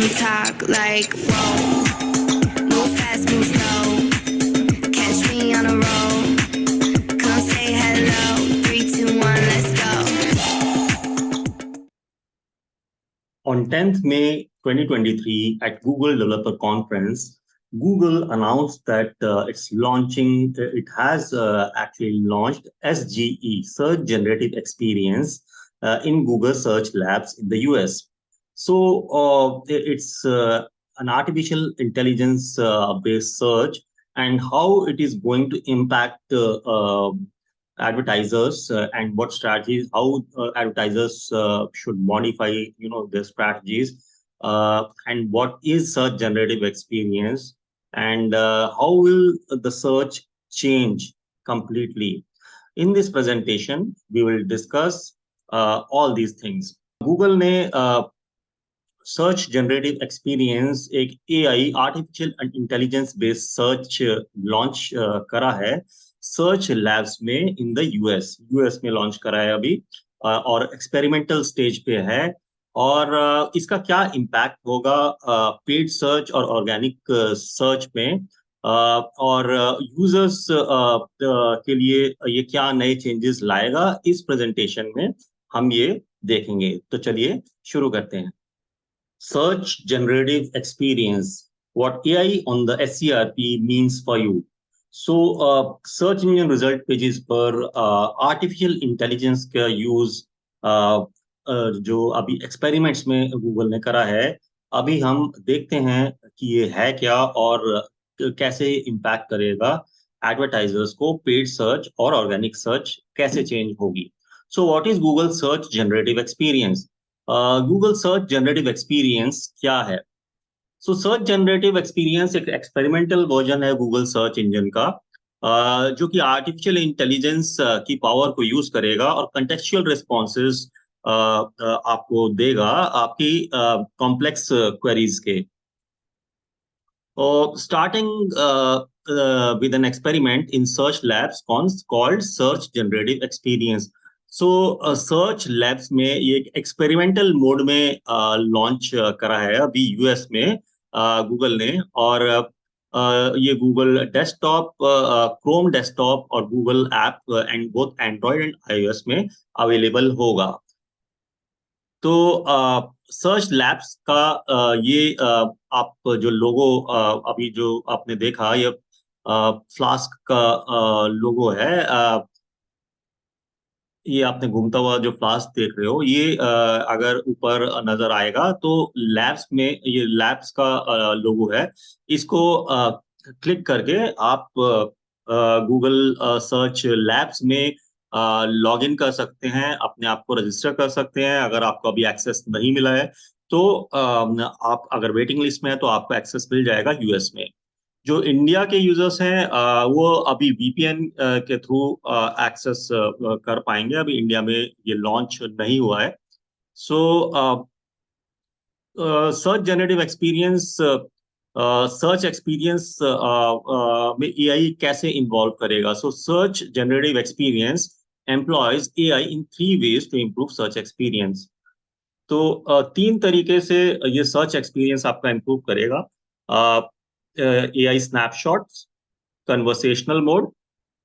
don't talk like whoa. Move fast, move slow. Catch me on a roll. Come say hello. 3, 2, 1, let's go. On 10th May 2023 at Google Developer Conference, Google announced that it has actually launched SGE, Search Generative Experience, in Google Search Labs in the US. So it's an artificial intelligence based search, and how it is going to impact advertisers, and what strategies, how advertisers should modify their strategies, and what is search generative experience, and how will the search change completely. In this presentation we will discuss all these things. Google ने search generative experience एक AI artificial intelligence based search launch करा है search labs में in the US में launch करा है अभी, और एक्सपेरिमेंटल स्टेज पे है। और इसका क्या इम्पैक्ट होगा पेड सर्च और ऑर्गेनिक सर्च में, और यूजर्स के लिए ये क्या नए चेंजेस लाएगा, इस प्रेजेंटेशन में हम ये देखेंगे। तो चलिए शुरू करते हैं। Search generative experience, what AI on the SCRP means for you. So search engine result pages पर artificial intelligence का यूज जो अभी एक्सपेरिमेंट्स में गूगल ने करा है, अभी हम देखते हैं कि ये है क्या और कैसे इम्पैक्ट करेगा एडवर्टाइजर्स को। पेड सर्च और ऑर्गेनिक सर्च कैसे चेंज होगी। So what is Google search generative experience? Google search generative experience क्या है? सो सर्च जनरेटिव एक्सपीरियंस एक एक्सपेरिमेंटल वर्जन है गूगल सर्च इंजन का, जो कि आर्टिफिशियल इंटेलिजेंस की पावर को यूज करेगा और कंटेक्चुअल रिस्पॉन्सेज आपको देगा आपकी कॉम्प्लेक्स क्वेरीज के। Starting with an experiment in search labs called search generative experience. So search labs में ये एक्सपेरिमेंटल मोड में लॉन्च करा है अभी यूएस में गूगल ने, और ये गूगल डेस्कटॉप, क्रोम डेस्कटॉप और Google app and both Android and iOS में अवेलेबल होगा। तो सर्च लैब्स का ये आप जो लोगो अभी जो आपने देखा, ये फ्लास्क का लोगो है। ये आपने घूमता हुआ जो फ्लास्क देख रहे हो, ये अगर ऊपर नजर आएगा तो लैब्स में ये लैब्स का लोगो है। इसको क्लिक करके आप गूगल सर्च लैब्स में लॉग इन कर सकते हैं, अपने आप को रजिस्टर कर सकते हैं। अगर आपको अभी एक्सेस नहीं मिला है तो आप अगर वेटिंग लिस्ट में है तो आपको एक्सेस मिल जाएगा यूएस में। जो इंडिया के यूजर्स हैं वो अभी वीपीएन के थ्रू एक्सेस कर पाएंगे। अभी इंडिया में ये लॉन्च नहीं हुआ है। So search generative experience, search experience में एआई कैसे इन्वॉल्व करेगा? So search generative experience employs AI in 3 ways to improve search experience. तो 3 तरीके से ये सर्च एक्सपीरियंस आपका इम्प्रूव करेगा। AI snapshots, conversational mode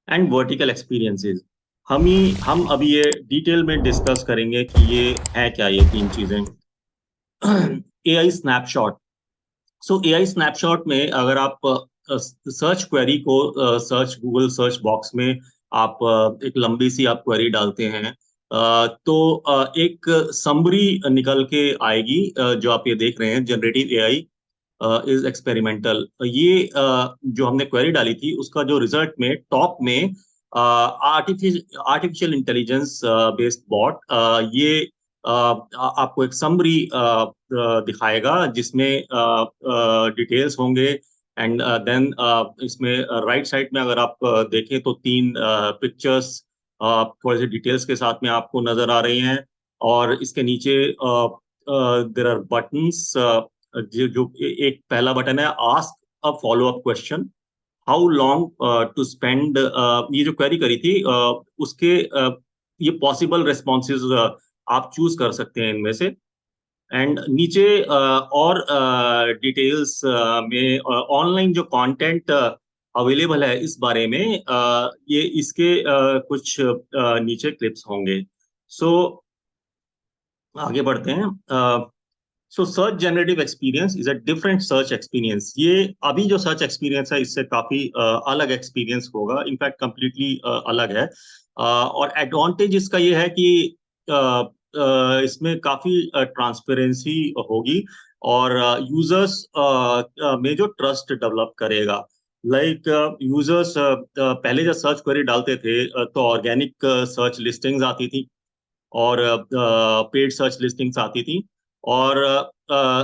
and vertical experiences। हम अभी ये डिटेल में डिस्कस करेंगे कि ये है क्या, ये 3 चीजें। AI snapshot। सो AI snapshot में अगर आप सर्च क्वेरी को सर्च गूगल सर्च बॉक्स में आप एक लंबी सी आप क्वेरी डालते हैं, तो एक समरी निकल के आएगी। जो आप ये देख रहे हैं जनरेटिव AI इज एक्सपेरिमेंटल। ये जो हमने क्वेरी डाली थी उसका जो रिजल्ट में टॉप में आर्टिफिशियल इंटेलिजेंस बेस्ड बॉट ये आपको एक समरी दिखाएगा जिसमें डिटेल्स होंगे। एंड देन इसमें राइट साइड में अगर आप देखें तो 3 पिक्चर्स थोड़े से डिटेल्स के साथ में आपको नजर आ रही हैं, और इसके नीचे देयर आर बटन्स। जो एक पहला बटन है ask a follow up question, how long to spend. ये जो क्वेरी करी थी उसके ये पॉसिबल रेस्पॉन्सेज आप चूज कर सकते हैं इनमें से। एंड नीचे और डिटेल्स में ऑनलाइन जो कंटेंट अवेलेबल है इस बारे में ये इसके कुछ नीचे क्लिप्स होंगे। सो आगे बढ़ते हैं। सो search generative experience is a different search experience. ये अभी जो सर्च एक्सपीरियंस है इससे काफी अलग एक्सपीरियंस होगा, इनफैक्ट कंप्लीटली अलग है। और एडवांटेज इसका ये है कि इसमें काफी ट्रांसपेरेंसी होगी और यूजर्स में जो ट्रस्ट डेवलप करेगा। लाइक यूजर्स पहले जब सर्च क्वेरी डालते थे तो ऑर्गेनिक सर्च लिस्टिंग्स आती थी और पेड सर्च लिस्टिंग्स आती थी। और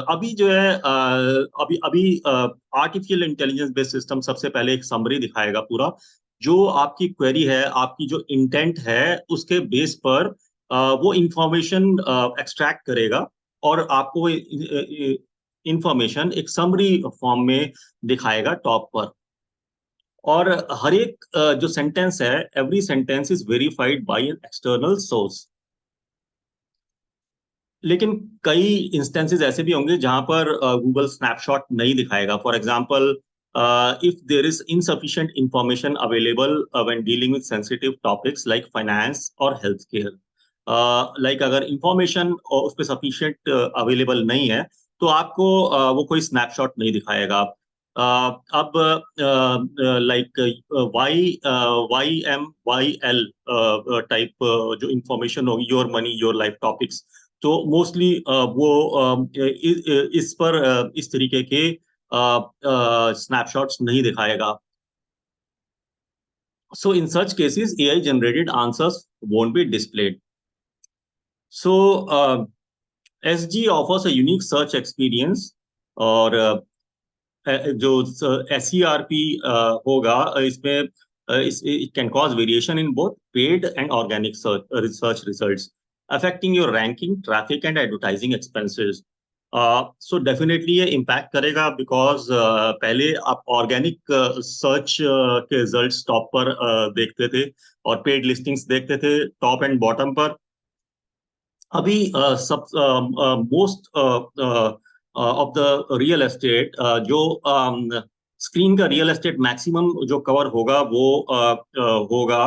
अभी जो है अभी अभी आर्टिफिशियल इंटेलिजेंस बेस्ड सिस्टम सबसे पहले एक समरी दिखाएगा पूरा, जो आपकी क्वेरी है, आपकी जो इंटेंट है उसके बेस पर वो इंफॉर्मेशन एक्सट्रैक्ट करेगा और आपको इंफॉर्मेशन एक समरी फॉर्म में दिखाएगा टॉप पर। और हर एक जो सेंटेंस है, every sentence is verified bye an external source. लेकिन कई इंस्टेंसेस ऐसे भी होंगे जहां पर गूगल स्नैपशॉट नहीं दिखाएगा। For example, if there is insufficient information available when dealing with sensitive topics like finance और हेल्थ केयर। लाइक अगर इंफॉर्मेशन उस पर सफिशिएंट अवेलेबल नहीं है तो आपको वो कोई स्नैपशॉट नहीं दिखाएगा। अब लाइक YMYL टाइप जो इंफॉर्मेशन होगी, your money your life topics, तो मोस्टली वो इस पर इस तरीके के स्नैपशॉट्स नहीं दिखाएगा। So in such cases, AI generated answers won't be displayed. So SG offers a unique search experience, और जो SERP होगा इसमें it can cause variation in both paid and organic search results, affecting your ranking, traffic and advertising expenses. So definitely ये impact करेगा because पहले आप organic search के results top पर देखते थे और पेड लिस्टिंग्स देखते थे टॉप एंड बॉटम पर। अभी सब most of the real estate जो स्क्रीन का रियल एस्टेट मैक्सिमम जो कवर होगा वो होगा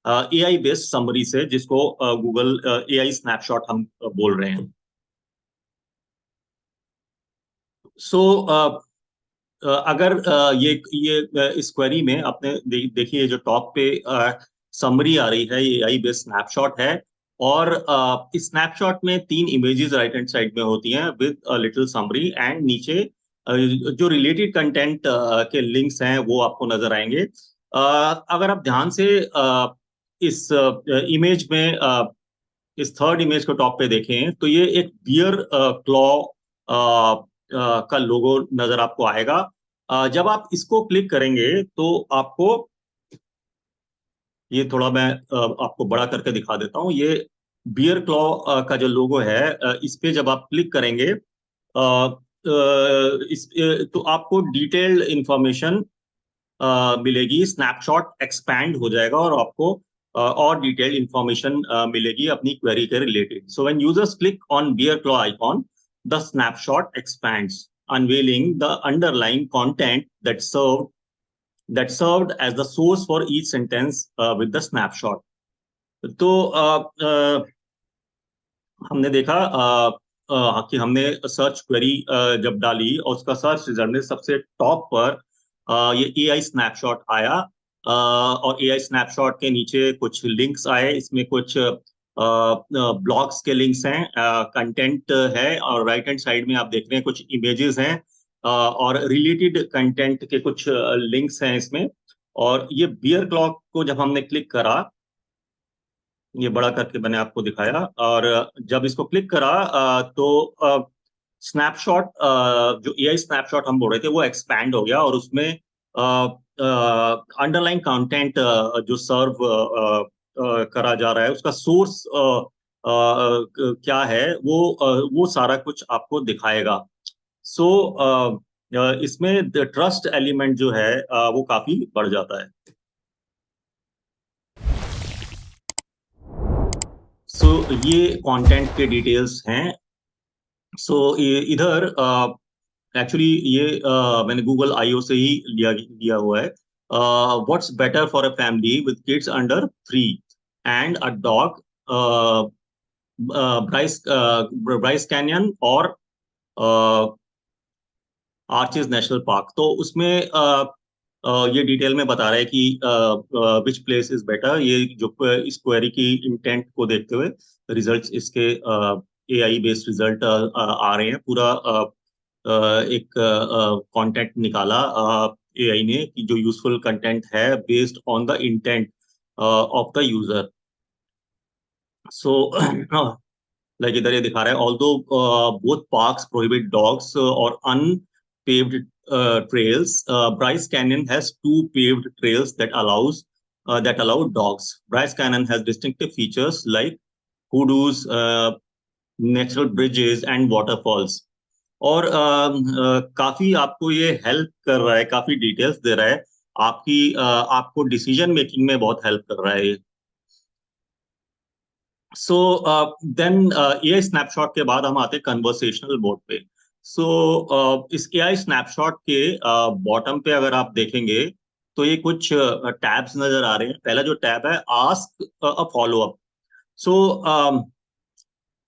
AI बेस्ड समरी से, जिसको गूगल AI स्नैपशॉट हम बोल रहे हैं। सो अगर ये इस क्वेरी में आपने देखिए जो टॉप पे समरी आ रही है, ये AI बेस्ड स्नैपशॉट है और इस स्नैपशॉट में 3 इमेजेस राइट हैंड साइड में होती हैं with a little summary, and नीचे जो रिलेटेड कंटेंट के लिंक्स हैं वो आपको नजर आएंगे। अगर आप ध्यान से इस इमेज में इस थर्ड इमेज को टॉप पे देखें तो ये एक बियर क्लॉ का लोगो नजर आपको आएगा। जब आप इसको क्लिक करेंगे तो आपको ये थोड़ा मैं आपको बड़ा करके दिखा देता हूँ। ये बियर क्लॉ का जो लोगो है, इस पे जब आप क्लिक करेंगे तो आपको डिटेल्ड इंफॉर्मेशन मिलेगी, स्नैपशॉट एक्सपैंड हो जाएगा और आपको और डिटेल्ड इंफॉर्मेशन मिलेगी अपनी क्वेरी के related. So when users click on bear claw icon, the snapshot expands, unveiling the underlying content that served as the source for each sentence with the snapshot. तो हमने देखा कि हमने सर्च क्वेरी जब डाली और उसका सर्च रिजल्ट में सबसे टॉप पर ये AI स्नैपशॉट आया, और AI स्नैपशॉट के नीचे कुछ लिंक्स आए, इसमें कुछ ब्लॉग्स के लिंक्स हैं, कंटेंट है, और राइट हैंड साइड में आप देख रहे हैं कुछ इमेजेस हैं और रिलेटेड कंटेंट के कुछ लिंक्स हैं इसमें। और ये बियर क्लॉ को जब हमने क्लिक करा, ये बड़ा करके मैंने आपको दिखाया, और जब इसको क्लिक करा तो स्नैपशॉट जो AI स्नैपशॉट हम बोल रहे थे वो एक्सपैंड हो गया और उसमें अंडरलाइन कंटेंट जो सर्व करा जा रहा है उसका सोर्स क्या है वो सारा कुछ आपको दिखाएगा। सो इसमें ट्रस्ट एलिमेंट जो है वो काफी बढ़ जाता है। सो ये कंटेंट के डिटेल्स हैं सो इधर एक्चुअली ये मैंने गूगल आईओ से ही लिया हुआ है. What's better for a family with kids under 3 and a dog, Bryce canyon और आर्चिज नेशनल पार्क. तो उसमें ये डिटेल में बता रहा है कि विच प्लेस इज बेटर. ये जो इस क्वेरी की इंटेंट को देखते हुए रिजल्ट्स इसके एआई बेस्ड रिजल्ट आ रहे हैं. पूरा एक कंटेंट निकाला एआई ने कि जो यूजफुल कंटेंट है based on the intent of the user. So like इधर ये दिखा रहा है, although both parks prohibit dogs और unpaved trails, Bryce Canyon has two paved trails that allow dogs. Bryce Canyon has distinctive features like hoodoos, natural bridges and waterfalls. और काफी आपको ये हेल्प कर रहा है, काफी डिटेल्स दे रहा है आपको डिसीजन मेकिंग में बहुत हेल्प कर रहा है ये. सो देन एआई स्नैपशॉट के बाद हम आते हैं कन्वर्सेशनल मोड पे. सो इस एआई स्नैपशॉट के बॉटम पे अगर आप देखेंगे तो ये कुछ टैब्स नजर आ रहे हैं. पहला जो टैब है ask a follow up. So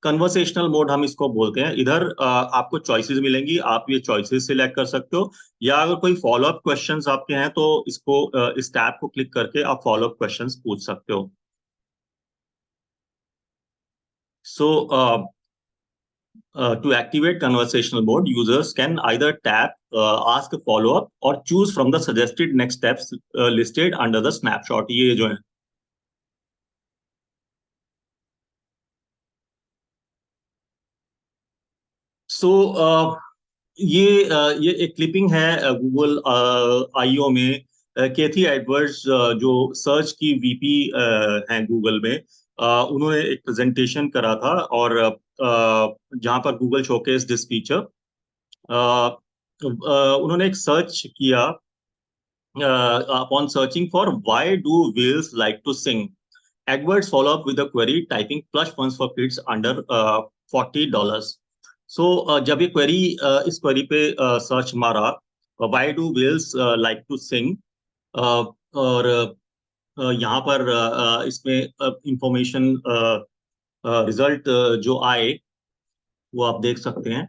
conversational mode हम इसको बोलते हैं. इधर आपको चॉइसेस मिलेंगी, आप ये चॉइसेस सिलेक्ट कर सकते हो, या अगर कोई फॉलो अप क्वेश्चंस आपके हैं तो इसको इस टैब को क्लिक करके आप फॉलो अप क्वेश्चंस पूछ सकते हो. सो to activate conversational mode, users can either tap ask a follow-up or choose from the suggested next steps listed under the snapshot. ये जो है. So ये एक क्लिपिंग है गूगल आईओ में. केथी एडवर्ड्स जो सर्च की वीपी हैं गूगल में, उन्होंने एक प्रेजेंटेशन करा था और जहां पर गूगल शोकेस दिस फीचर. उन्होंने एक सर्च किया upon searching for why do whales like to sing. Edwards follow up with a query typing plush funds for kids under $40. So जब ये क्वेरी इस क्वेरी पे सर्च मारा, why do whales like to sing, और यहाँ पर इसमें information result जो आए वो आप देख सकते हैं.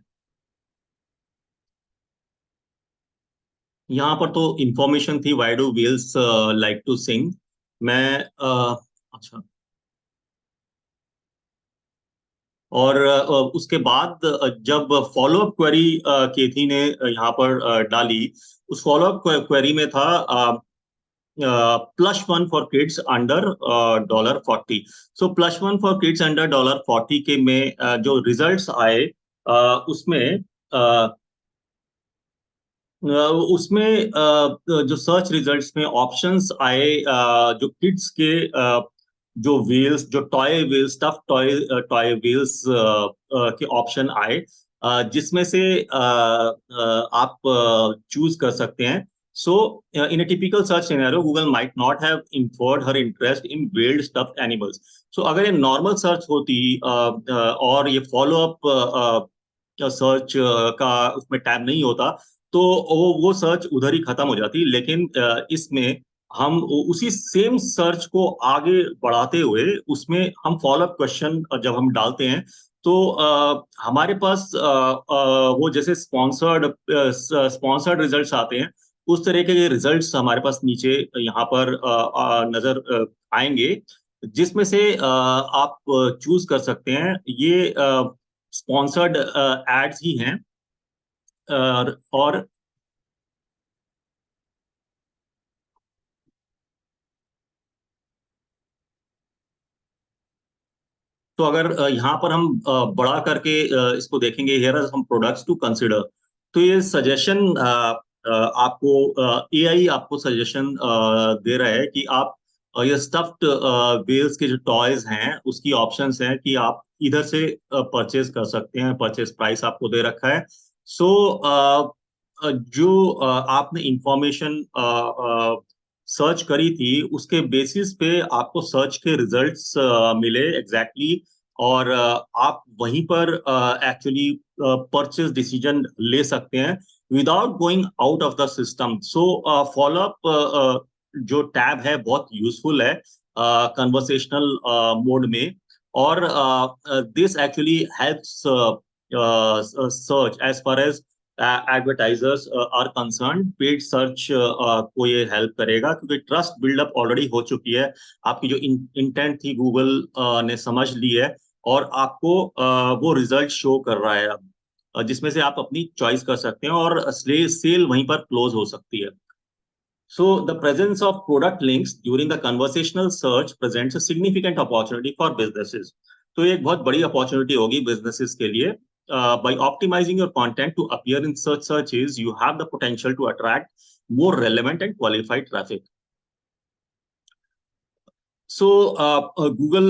यहाँ पर तो इंफॉर्मेशन थी why do whales like to sing. मैं अच्छा. और उसके बाद जब फॉलो अप क्वेरी केथी ने यहाँ पर डाली, उस फॉलो अप क्वेरी में था plus one for kids under $40. So plus one for kids under $40 के में जो रिजल्ट्स आए उसमें उसमें जो सर्च रिजल्ट्स में ऑप्शंस आए, जो किड्स के जो व्हील्स, जो toy wheels, tough toy toy wheels के ऑप्शन आए, जिसमें से आप चूज कर सकते हैं. So in a typical search scenario Google might not have inferred her interest in wheeled stuffed animals. So अगर ये नॉर्मल सर्च होती और ये फॉलो अप सर्च का उसमें टैब नहीं होता तो वो सर्च उधर ही खत्म हो जाती. लेकिन इसमें हम उसी सेम सर्च को आगे बढ़ाते हुए उसमें हम फॉलो अप क्वेश्चन जब हम डालते हैं तो हमारे पास वो जैसे स्पॉन्सर्ड रिजल्ट्स आते हैं, उस तरह के रिजल्ट्स हमारे पास नीचे यहाँ पर नजर आएंगे, जिसमें से आप चूज कर सकते हैं. ये स्पॉन्सर्ड एड्स ही हैं. और तो अगर यहाँ पर हम बड़ा करके इसको देखेंगे, here are some products to consider. तो ये सजेशन आपको एआई आपको सजेशन दे रहा है कि आप ये स्टफ्ड व्हेल्स के जो टॉयज हैं उसकी ऑप्शंस हैं कि आप इधर से परचेज कर सकते हैं. परचेज प्राइस आपको दे रखा है. सो जो आपने इंफॉर्मेशन सर्च करी थी उसके बेसिस पे आपको सर्च के रिजल्ट्स मिले एग्जैक्टली. और आप वहीं पर एक्चुअली परचेज डिसीजन ले सकते हैं without going out of the system. So follow up जो टैब है बहुत यूजफुल है कन्वर्सेशनल मोड में. और this actually helps search as far as advertisers are concern. Paid search को ये हेल्प करेगा क्योंकि ट्रस्ट बिल्डअप ऑलरेडी हो चुकी है. आपकी जो इंटेंट थी गूगल ने समझ ली है और आपको वो रिजल्ट शो कर रहा है अब, जिसमें से आप अपनी चॉइस कर सकते हैं और सेल वहीं पर क्लोज हो सकती है. So the presence of product links during the conversational search presents a significant opportunity for businesses. तो ये एक बहुत बड़ी अपॉर्चुनिटी होगी businesses के लिए. By optimizing your content to appear in searches, you have the potential to attract more relevant and qualified traffic. So Google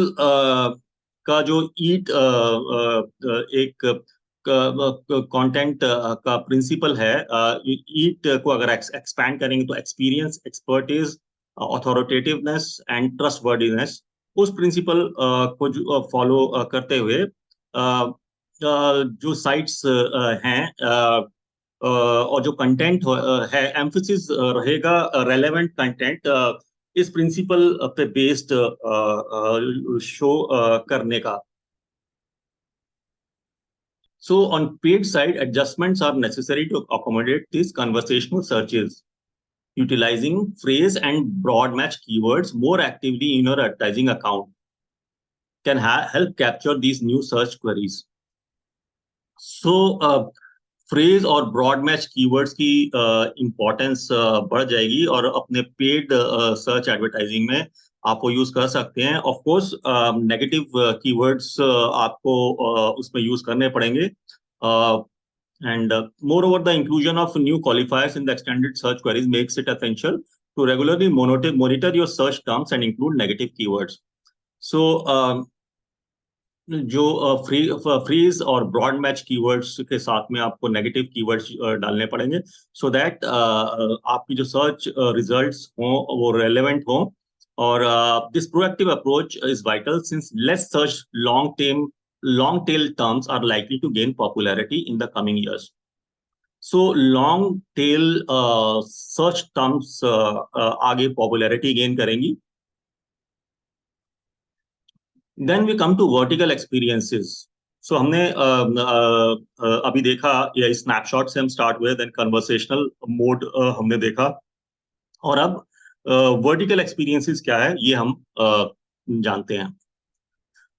का जो ईट एक कंटेंट का प्रिंसिपल है, ईट को अगर एक्सपैंड करेंगे तो एक्सपीरियंस, एक्सपर्टीज, अथॉरिटेटिवनेस एंड ट्रस्टवर्दीनेस, उस प्रिंसिपल को फॉलो करते हुए जो साइट्स हैं और जो कंटेंट है, एम्फसिस रहेगा रेलेवेंट कंटेंट इस प्रिंसिपल पे बेस्ड शो करने का. So on paid side, adjustments are necessary to accommodate these conversational searches. Utilizing phrase and broad match keywords more actively in your advertising account can help capture these new search queries. So phrase और broad match keywords की importance बढ़ जाएगी और अपने paid search advertising में आपको use कर सकते हैं. ऑफ कोर्स नेगेटिव कीवर्ड्स आपको उसमें यूज करने पड़ेंगे. And moreover the inclusion of new qualifiers in the extended search queries makes it essential to regularly monitor your search terms and include negative keywords. So जो phrase और broad match keywords के साथ में आपको negative keywords डालने पड़ेंगे so that आपकी जो सर्च रिजल्ट्स हों वो रेलेवेंट हों. Or this proactive approach is vital since less such long tail terms are likely to gain popularity in the coming years. So long tail search terms आगे popularity gain करेंगी. Then we come to vertical experiences. So हमने अभी देखा या snapshot से हम start हुए, then conversational mode हमने देखा और अब वर्टिकल एक्सपीरियंसेस क्या है ये हम जानते हैं.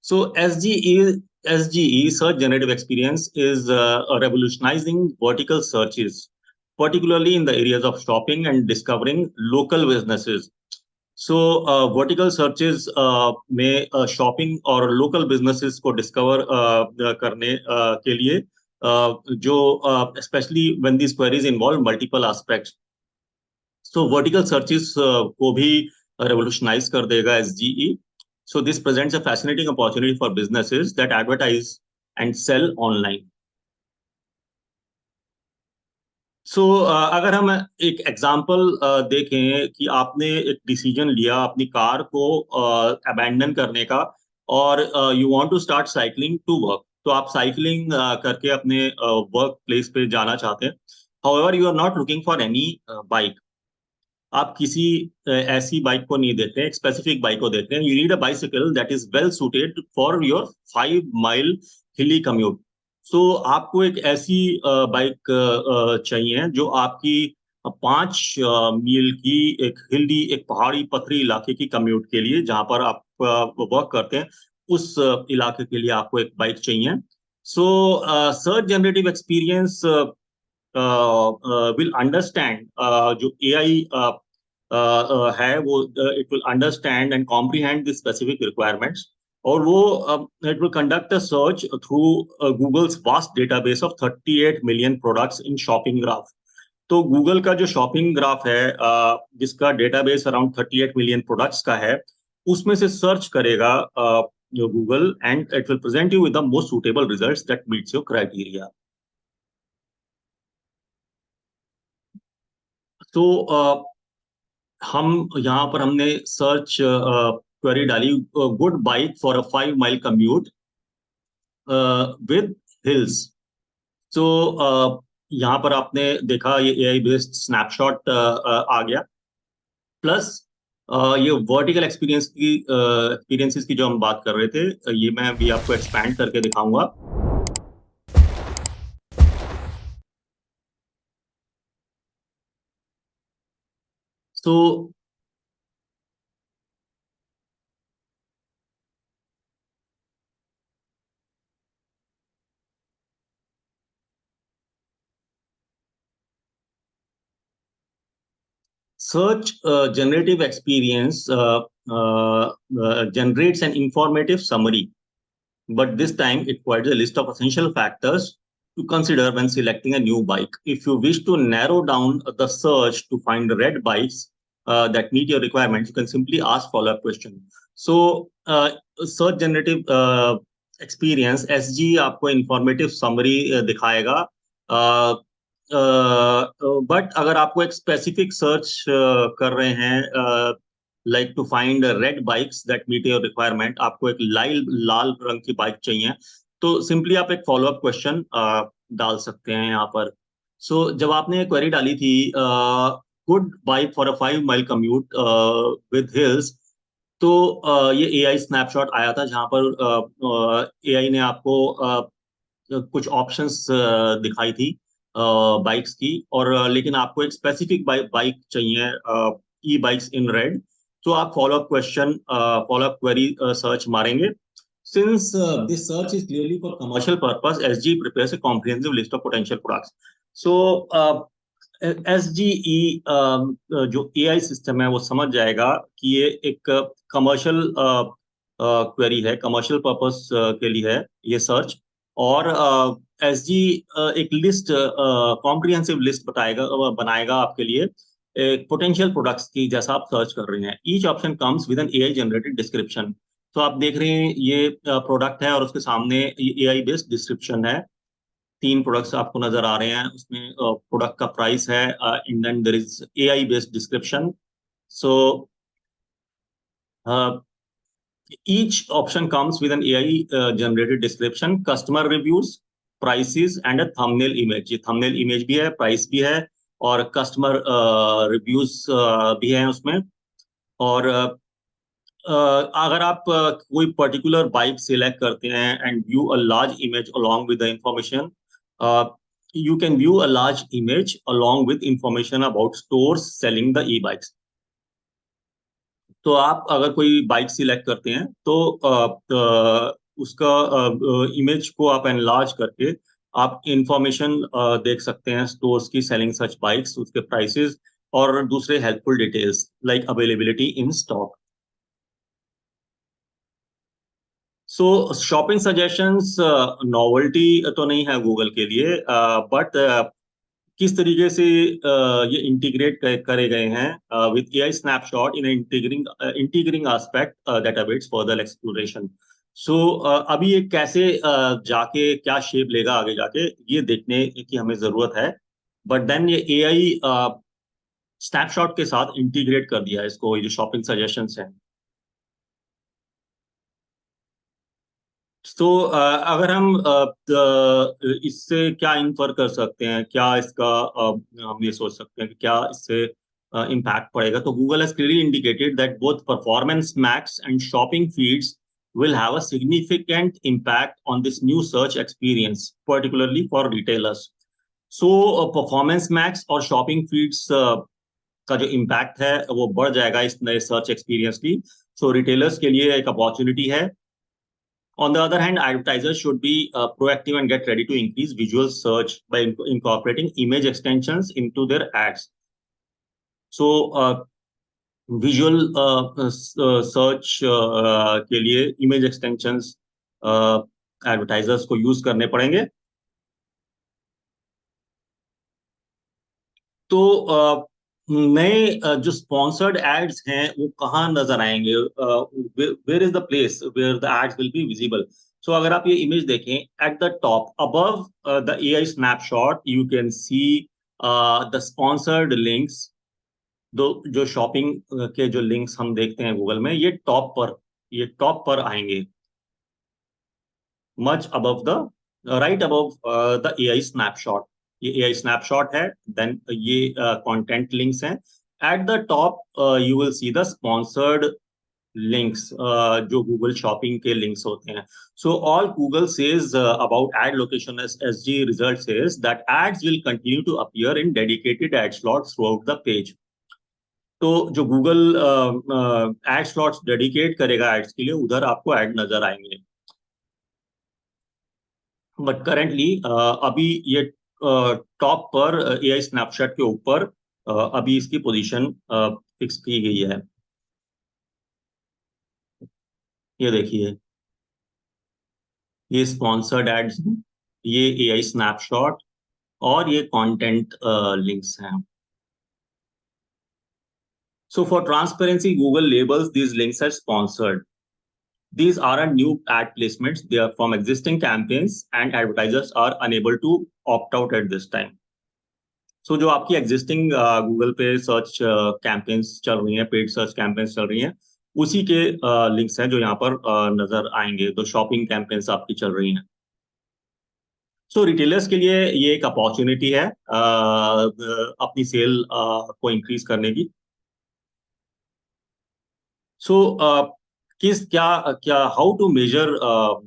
सो SGE search generative experience is revolutionizing vertical searches, particularly in the areas of shopping and discovering local businesses. So vertical searches में shopping और local businesses को discover करने के लिए जो especially when these queries involve multiple aspects. So vertical searches को भी revolutionize कर देगा SGE. So this presents a fascinating opportunity for businesses that advertise and sell online. So अगर हम एक एग्जांपल देखें कि आपने एक डिसीजन लिया अपनी कार को अबैंडन करने का और you want to start cycling to work, तो आप साइकिलिंग करके अपने वर्क प्लेस पे जाना चाहते हैं. However you are not looking for any bike. आप किसी ऐसी बाइक को नहीं देखते हैं, एक स्पेसिफिक बाइक को देखते हैं. You need a bicycle that is well suited for your 5 mile हिली कम्यूट. सो आपको एक ऐसी बाइक चाहिए जो आपकी 5 मील की एक हिली, एक पहाड़ी पथरी इलाके की कम्यूट के लिए, जहां पर आप वर्क करते हैं, उस इलाके के लिए आपको एक बाइक चाहिए. सो search generative experience will understand जो AI है वो it will understand and comprehend the specific requirements और वो it will conduct a search through Google's vast database of 38 million products in shopping graph. तो Google का जो shopping graph है जिसका डेटाबेस अराउंड 38 मिलियन प्रोडक्ट्स का है, उसमें से सर्च करेगा जो Google and it will present you with the most suitable results that meets your criteria. तो हम यहाँ पर हमने सर्च क्वेरी डाली good bike for a 5 mile commute with hills. So यहाँ पर आपने देखा ये एआई बेस्ड स्नैपशॉट आ गया, प्लस ये वर्टिकल एक्सपीरियंसेस की जो हम बात कर रहे थे, ये मैं अभी आपको एक्सपैंड करके दिखाऊंगा। सो search generative experience generates an informative summary, but this time it provides a list of essential factors to consider when selecting a new bike. If you wish to narrow down the search to find red bikes that meet your requirements, you can simply ask follow-up question. So, search generative experience (SG) आपको informative summary दिखाएगा. But अगर आपको एक specific search कर रहे हैं, like to find red bikes that meet your requirement, आपको एक लाल लाल रंग की बाइक चाहिए, तो सिंपली आप एक फॉलोअप क्वेश्चन डाल सकते हैं यहाँ पर। सो जब आपने क्वेरी डाली थी good bike for a 5 mile commute with hills, तो ये एआई स्नैपशॉट आया था जहां पर एआई ने आपको कुछ ऑप्शंस दिखाई थी बाइक्स की, और लेकिन आपको एक स्पेसिफिक बाइक चाहिए, ई बाइक्स इन रेड, तो आप फॉलोअप क्वेरी सर्च मारेंगे। Since this search is clearly for commercial purpose, SG prepares a comprehensive list of potential products. So, SGE जो AI सिस्टम है वो समझ जाएगा कि ये एक कमर्शियल क्वेरी है, कमर्शियल पर्पस के लिए है ये सर्च, और एसजी एक लिस्ट, कॉम्प्रिहेंसिव लिस्ट बनाएगा आपके लिए एक पोटेंशियल प्रोडक्ट्स की, जैसा आप सर्च कर रहे हैं। Each option comes with an AI generated description. तो आप देख रहे हैं ये प्रोडक्ट है और उसके सामने एआई बेस्ड डिस्क्रिप्शन है। 3 प्रोडक्ट्स आपको नजर आ रहे हैं, उसमें प्रोडक्ट का प्राइस है, and then there is AI based description. So each option comes with an AI generated description, customer reviews, prices and a thumbnail image. ये thumbnail image भी है, price भी है, और customer reviews भी हैं उसमें। और अगर आप कोई पर्टिकुलर बाइक सिलेक्ट करते हैं and view a large image along with the information, you can view a large image along with information about stores selling the e-bikes. तो आप अगर कोई बाइक सिलेक्ट करते हैं तो उसका इमेज को आप एनलार्ज करके आप इंफॉर्मेशन देख सकते हैं स्टोर्स की सेलिंग सच बाइक्स, उसके प्राइसेस और दूसरे helpful details like availability in stock. So shopping suggestions novelty तो नहीं है गूगल के लिए, बट किस तरीके से ये इंटीग्रेट करे गए हैं with AI snapshot in intriguing aspect that awaits further exploration. So अभी ये कैसे जाके क्या शेप लेगा आगे जाके, ये देखने की हमें जरूरत है, बट देन ये एआई स्नैपशॉट के साथ इंटीग्रेट कर दिया है इसको, ये जो शॉपिंग सजेशंस हैं। तो अगर हम इससे क्या इन्फर कर सकते हैं, क्या इसका हम ये सोच सकते हैं कि क्या इससे इम्पैक्ट पड़ेगा, तो Google has clearly indicated that both performance max and shopping feeds will have a significant impact on this new search experience, particularly for retailers. So, performance max और shopping feeds का जो impact है वो बढ़ जाएगा इस नए search experience की। So, retailers के लिए एक opportunity है। On the other hand, advertisers should be proactive and get ready to increase visual search by incorporating image extensions into their ads. So, visual search के लिए image extensions advertisers को use करने पड़ेंगे। तो नए जो स्पॉन्सर्ड एड्स हैं वो कहाँ नजर आएंगे, where is the place where the ads will be visible. So अगर आप ये इमेज देखें, at the top above the AI snapshot you can see the sponsored links. दो जो शॉपिंग के जो लिंक्स हम देखते हैं गूगल में, ये टॉप पर आएंगे। much above the right above the AI snapshot. ये AI snapshot है, then ये content links हैं. At the top you will see the sponsored links, जो Google Shopping के links होते हैं. So all Google says about ad location as SG result says that ads will continue to appear in dedicated ad slots throughout the page. तो जो Google ad slots dedicate करेगा ads के लिए, उधर आपको एड नजर आएंगे. बट करेंटली अभी ये टॉप पर एआई स्नैपशॉट के ऊपर अभी इसकी पोजीशन फिक्स की गई है. ये देखिए, ये स्पॉन्सर्ड एड्स हैं, ये एआई स्नैपशॉट और ये कंटेंट लिंक्स हैं. So for transparency, Google labels these links as sponsored. These aren't new ad placements. They are from existing campaigns and advertisers are unable to opt out at this time. So जो आपकी existing Google पे search campaigns चल रही हैं, paid search campaigns चल रही हैं, उसी के लिंक्स हैं जो यहाँ पर नजर आएंगे. तो शॉपिंग कैंपेन्स आपकी चल रही हैं. सो रिटेलर्स के लिए ये एक अपॉर्चुनिटी है अपनी सेल को इंक्रीज करने की. सो किस क्या क्या हाउ टू मेजर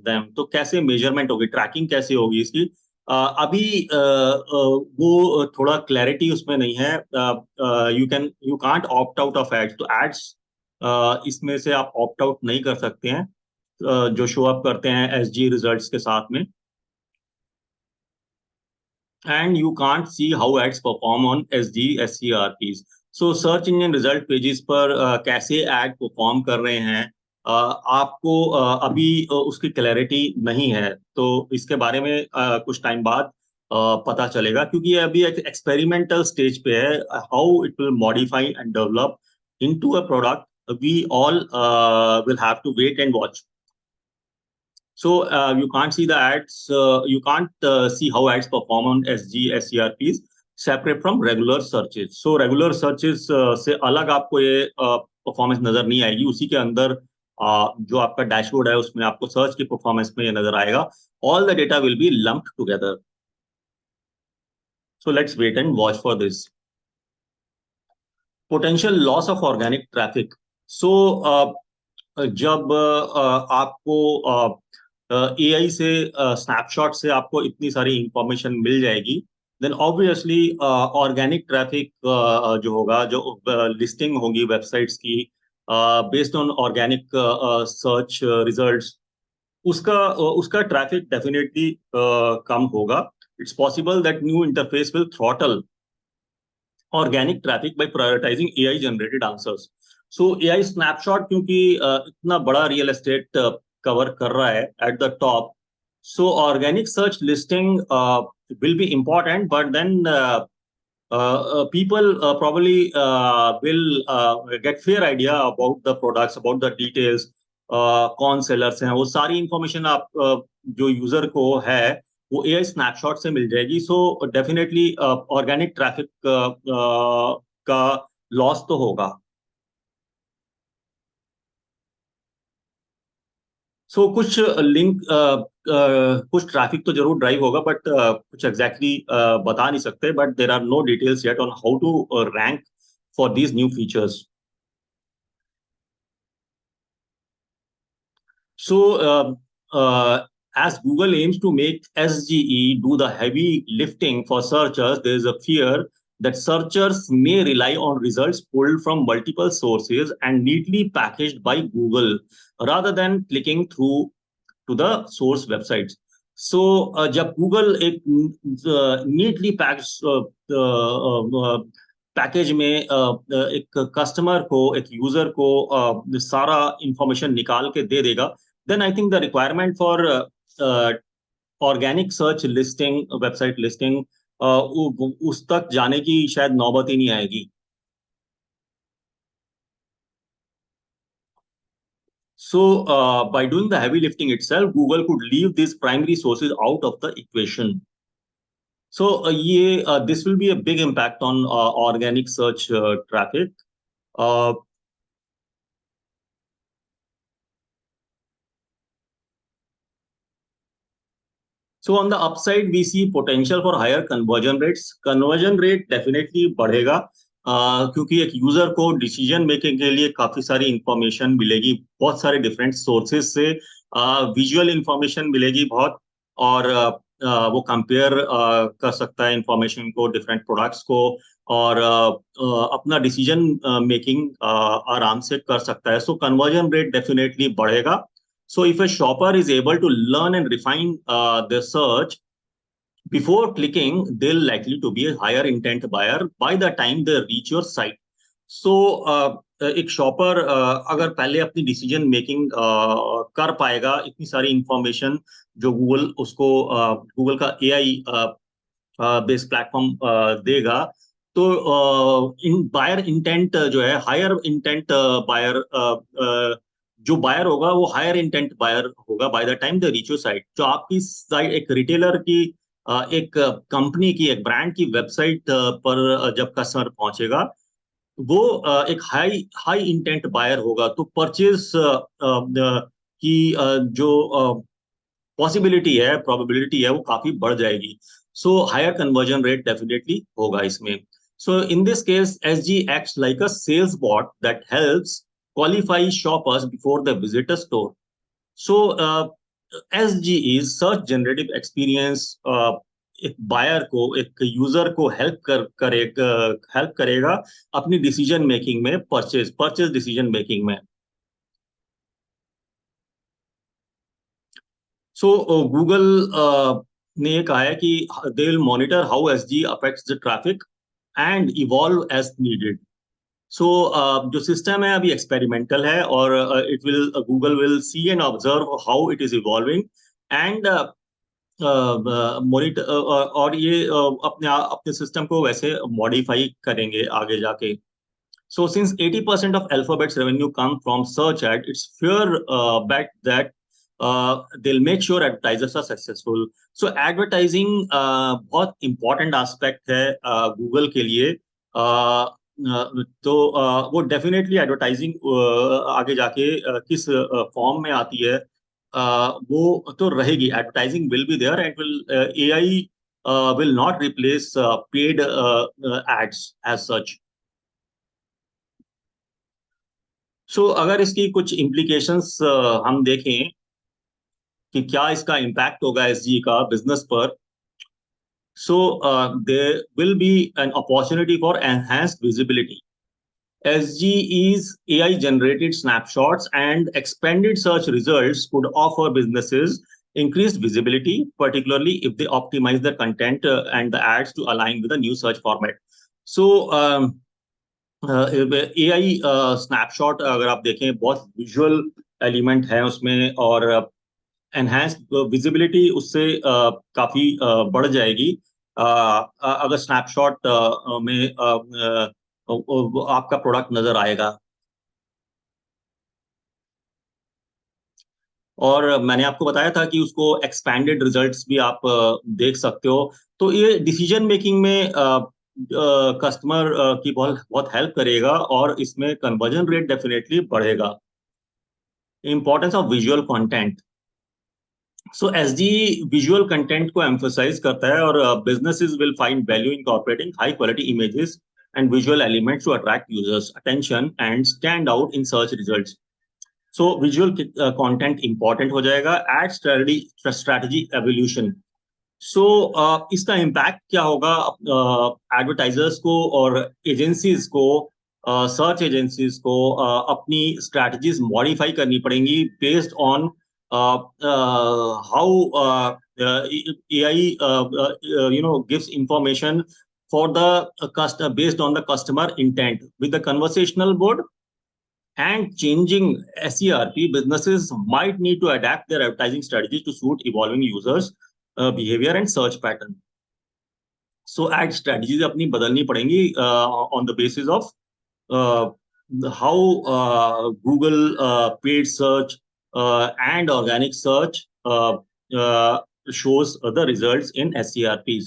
देम, तो कैसे मेजरमेंट होगी, ट्रैकिंग कैसे होगी इसकी. अभी वो थोड़ा क्लैरिटी उसमें नहीं है. You can't opt out of ads. तो एड्स इसमें से आप ऑप्ट आउट नहीं कर सकते हैं जो शो अप करते हैं एसजी रिजल्ट्स के साथ में. and you can't see how ads perform on SD SCRPs. So search engine result pages पर कैसे एड परफॉर्म कर रहे हैं आपको अभी उसकी क्लैरिटी नहीं है. तो इसके बारे में कुछ टाइम बाद पता चलेगा, क्योंकि ये अभी एक एक्सपेरिमेंटल स्टेज पे है. How it will modify and develop into a product, we all will have to wait and watch. So you can't see the ads, you can't see how ads perform on SG, SCRPs separate from regular searches. So regular searches से अलग आपको ये performance नजर नहीं आएगी. उसी के अंदर जो आपका डैशबोर्ड है उसमें आपको सर्च की परफॉर्मेंस में ये नजर आएगा. All the data will be lumped together. So let's wait and watch for this. Potential loss of organic traffic. So जब आपको एआई से स्नैपशॉट से आपको इतनी सारी इंफॉर्मेशन मिल जाएगी, देन ऑब्वियसली ऑर्गेनिक ट्रैफिक जो होगा, जो लिस्टिंग होगी वेबसाइट्स की based on organic search results, उसका ट्रैफिक डेफिनेटली कम होगा. It's possible that new interface will throttle organic traffic by prioritizing AI generated answers. So AI snapshot क्योंकि इतना बड़ा रियल एस्टेट कवर कर रहा है at the top, so organic search listing will be important, but then people probably will get fair idea about the products, about the details, कौन sellers हैं, वो सारी इंफॉर्मेशन आप जो यूजर को है वो एआई स्नैपशॉट से मिल जाएगी. सो डेफिनेटली ऑर्गेनिक ट्रैफिक का लॉस तो होगा. सो कुछ लिंक कुछ ट्रैफिक तो जरूर ड्राइव होगा, बट कुछ एग्जैक्टली बता नहीं सकते. But there are no details yet on how to rank for these new features. So, as Google aims to make SGE do the heavy lifting for searchers, there is a fear that searchers may rely on results pulled from multiple sources and neatly packaged by Google rather than clicking through to the source websites. So, जब Google एक neatly packaged package में एक customer को, एक user को सारा information निकाल के दे देगा, then I think the requirement for organic search listing, website listing, उस तक जाने की शायद नौबत ही नहीं आएगी. So by doing the heavy lifting itself, Google could leave these primary sources out of the equation. So this will be a big impact on organic search traffic. So on the upside, we see potential for higher conversion rates. Conversion rate definitely बढ़ेगा क्योंकि एक user को decision making के लिए काफी सारी information मिलेगी, बहुत सारे डिफरेंट सोर्सेज से विजुअल इंफॉर्मेशन मिलेगी बहुत, और वो कंपेयर कर सकता है इंफॉर्मेशन को, डिफरेंट प्रोडक्ट्स को, और अपना डिसीजन मेकिंग आराम से कर सकता है. सो कन्वर्जन रेट डेफिनेटली बढ़ेगा. So if a shopper is able to learn and refine their search before clicking, they'll likely to be a higher intent buyer by the time they reach your site. So एक shopper अगर पहले अपनी decision making कर पाएगा, इतनी सारी information जो Google उसको गूगल का एआई बेस्ड प्लेटफॉर्म देगा, तो इन बायर इंटेंट जो है, हायर इंटेंट बायर, जो बायर होगा वो हायर इंटेंट बायर होगा by the time the reach your site. जो आपकी साइट एक रिटेलर की, एक कंपनी की, एक ब्रांड की वेबसाइट पर जब कस्टमर पहुंचेगा, वो एक हाई हाई इंटेंट बायर होगा, तो परचेज की जो पॉसिबिलिटी है, प्रोबेबिलिटी है, वो काफी बढ़ जाएगी. So higher conversion rate definitely होगा इसमें. So in this case, SG acts like a sales bot that helps qualify shoppers before they visit a store. So SG is search generative experience. एक buyer को, एक user को help करेगा अपनी decision making में, purchase decision making में. So Google ने ये कहा है कि they will monitor how SG affects the traffic and evolve as needed. So जो सिस्टम है अभी एक्सपेरिमेंटल है, और it will Google will see and observe how it is evolving and monitor, और ये अपने सिस्टम को वैसे मॉडिफाई करेंगे आगे जाके. So since 80% of Alphabet's revenue come from search ad, it's fair bet that they'll make sure advertisers are successful. So advertising बहुत important aspect है Google के लिए. तो वो डेफिनेटली एडवर्टाइजिंग आगे जाके किस फॉर्म में आती है, वो तो रहेगी. Advertising will be there and will AI will not replace paid ads as such. So अगर इसकी कुछ इम्प्लीकेशंस हम देखें कि क्या इसका इम्पैक्ट होगा एसजी का बिजनेस पर, so there will be an opportunity for enhanced visibility. SGE's AI-generated snapshots and expanded search results could offer businesses increased visibility, particularly if they optimize their content and the ads to align with the new search format. So, AI snapshot अगर आप देखें, बहुत visual element है उसमें, और enhanced visibility उससे काफी बढ़ जाएगी अगर स्नैपशॉट में आपका प्रोडक्ट नजर आएगा. और मैंने आपको बताया था कि उसको एक्सपैंडेड रिजल्ट्स भी आप देख सकते हो. तो ये डिसीजन मेकिंग में कस्टमर की बहुत बहुत हेल्प करेगा, और इसमें कन्वर्जन रेट डेफिनेटली बढ़ेगा. Importance of visual content. So SG visual content को एम्फसाइज करता है, और businesses will find value in incorporating high quality images and visual elements to attract users attention and stand out in search results. So visual content important हो जाएगा. Add strategy evolution. सो इसका impact क्या होगा advertisers को और agencies को, search agencies को अपनी स्ट्रैटेजीज मॉडिफाई करनी पड़ेंगी based on how AI gives information for the customer based on the customer intent. With the conversational board and changing SERP, businesses might need to adapt their advertising strategies to suit evolving users behavior and search pattern. So ad strategies अपनी बदलनी पड़ेंगी on the basis of how Google paid search and organic search shows the results in SERPs.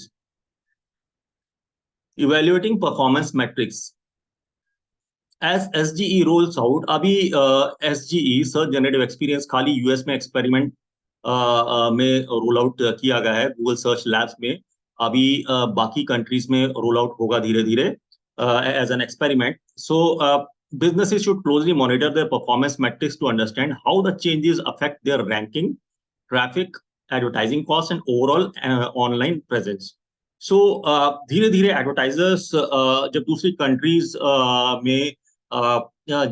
Evaluating performance metrics. As SGE rolls out, अभी SGE search generative experience खाली US में experiment में roll out किया गया है Google search labs में। अभी बाकी कंट्रीज में रोल आउट होगा धीरे धीरे as an experiment. So businesses should closely monitor their performance metrics to understand how the changes affect their ranking, traffic, advertising costs, and overall online presence. So धीरे धीरे advertisers जब दूसरी countries में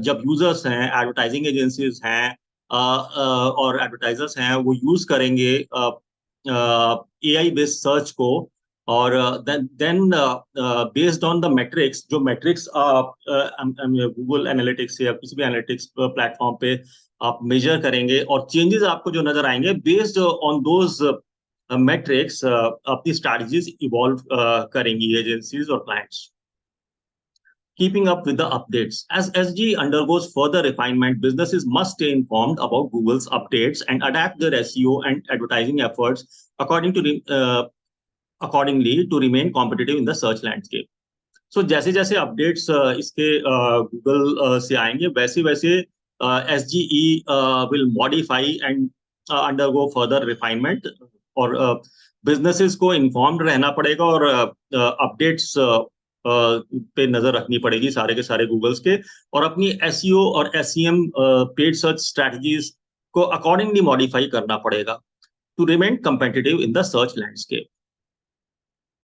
जब users हैं, एडवर्टाइजिंग एजेंसीज हैं और advertisers हैं, वो यूज करेंगे AI बेस्ड सर्च को, और then based on the metrics, जो metrics गूगल एनालिटिक्स या किसी भी एनालिटिक्स प्लेटफॉर्म पे आप मेजर करेंगे और चेंजेस आपको जो नजर आएंगे बेस्ड ऑन दोज metrics, अपनी strategies evolve करेंगी एजेंसीज और clients. Keeping up with the updates. As SG undergoes further refinement, businesses must stay informed about Google's updates and adapt their SEO and advertising efforts accordingly to remain competitive in the search landscape. So जैसे जैसे updates इसके Google से आएंगे, वैसे वैसे SGE will modify and undergo further refinement, और businesses को informed रहना पड़ेगा और updates पे नजर रखनी पड़ेगी सारे के सारे गूगल्स के, और अपनी SEO और SEM पेड सर्च स्ट्रेटजीज को अकॉर्डिंगली मॉडिफाई करना पड़ेगा to remain competitive in the search landscape.